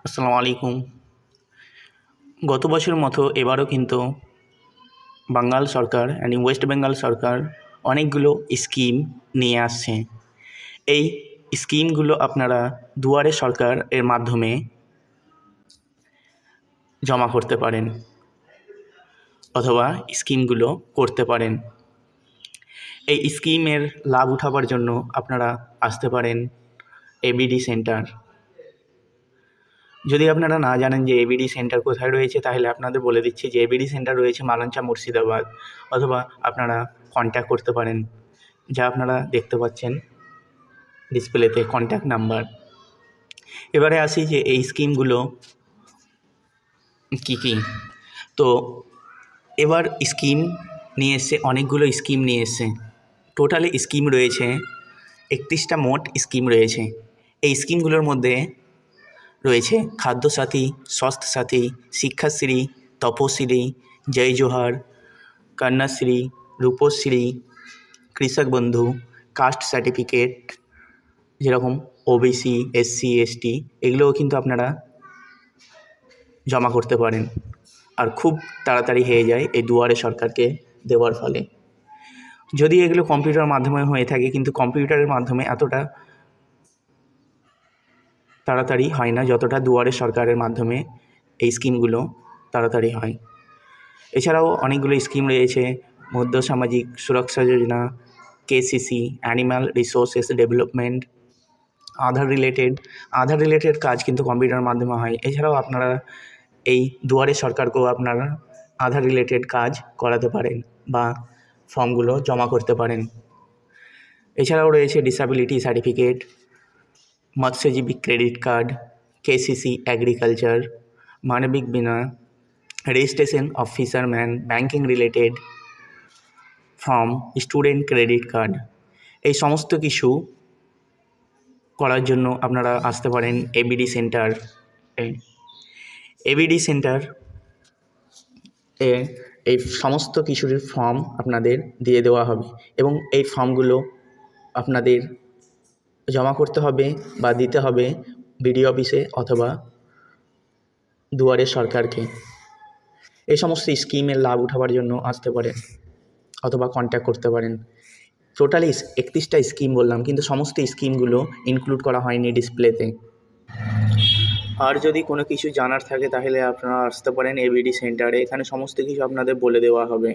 আসসালামু আলাইকুম। গত বছরের মতো এবারও কিন্তু বাঙ্গাল সরকার ওয়েস্ট বেঙ্গল সরকার অনেকগুলো স্কিম নিয়ে আসছে। এই স্কিমগুলো আপনারা দুয়ারে সরকার এর মাধ্যমে জমা করতে পারেন অথবা স্কিমগুলো করতে পারেন। এই স্কিমের লাভ উঠাবার জন্য আপনারা আসতে পারেন এবিডি সেন্টার। যদি আপনারা না জানেন যে এবিডি সেন্টার কোথায় রয়েছে, তাহলে আপনাদের বলে দিচ্ছি যে এবিডি সেন্টার রয়েছে মালঞ্চা, মুর্শিদাবাদ। অথবা আপনারা কন্ট্যাক্ট করতে পারেন, যা আপনারা দেখতে পাচ্ছেন ডিসপ্লেতে কন্ট্যাক্ট নাম্বার। এবারে আসি যে এই স্কিমগুলো কী কী। তো এবার স্কিম নিয়ে এসছে, অনেকগুলো স্কিম নিয়ে এসছে। টোটালি স্কিম রয়েছে 31টা মোট স্কিম রয়েছে। এই স্কিমগুলোর মধ্যে রয়েছে খাদ্যসাথী, স্বাস্থ্যসাথী, শিক্ষাশ্রী, তপশ্রী, জয় জোহার, কন্যাশ্রী, রূপশ্রী, কৃষক বন্ধু, কাস্ট সার্টিফিকেট যেরকম ওবিসি, এসসি, এসটি, এগুলোও কিন্তু আপনারা জমা করতে পারেন। আর খুব তাড়াতাড়ি হয়ে যায় এই দুয়ারে সরকারকে দেওয়ার ফলে। যদি এগুলো কম্পিউটার মাধ্যমে হয়ে থাকে, কিন্তু কম্পিউটারের মাধ্যমে এতটা তাড়াতাড়ি হয় না যতটা দুয়ারে সরকারের মাধ্যমে এই স্কিমগুলো তাড়াতাড়ি হয়। এছাড়াও অনেকগুলো স্কিম রয়েছে, মধ্য সামাজিক সুরক্ষা যোজনা, কেসিসি, অ্যানিম্যাল রিসোর্সেস ডেভেলপমেন্ট, আধার রিলেটেড কাজ কিন্তু কম্পিউটারের মাধ্যমে হয়। এছাড়াও আপনারা এই দুয়ারে সরকারকেও আপনারা আধার রিলেটেড কাজ করাতে পারেন বা ফর্মগুলো জমা করতে পারেন। এছাড়াও রয়েছে ডিসেবিলিটি সার্টিফিকেট, মৎস্যজীবী ক্রেডিট কার্ড, কেসিসি এগ্রিকালচার, মানবিক বিমা, registration of fisherman, banking related form, student credit card. এই সমস্ত কিছু করার জন্য আপনারা আসতে পারেন এবিডি সেন্টার। এবিডি সেন্টার এই সমস্ত কিছুর ফর্ম আপনাদের দিয়ে দেওয়া হবে এবং এই ফর্মগুলো আপনাদের জমা করতে হবে বা দিতে হবে বিডিও অফিসে অথবা দুয়ারে সরকারকে। এই সমস্ত স্কিমের লাভ উঠাবার জন্য আসতে পারেন অথবা কন্ট্যাক্ট করতে পারেন। টোটালি 31টা স্কিম বললাম, কিন্তু সমস্ত স্কিমগুলো ইনক্লুড করা হয়নি ডিসপ্লেতে। আর যদি কোনো কিছু জানার থাকে তাহলে আপনারা আসতে পারেন এবিডি সেন্টারে, এখানে সমস্ত কিছু আপনাদের বলে দেওয়া হবে।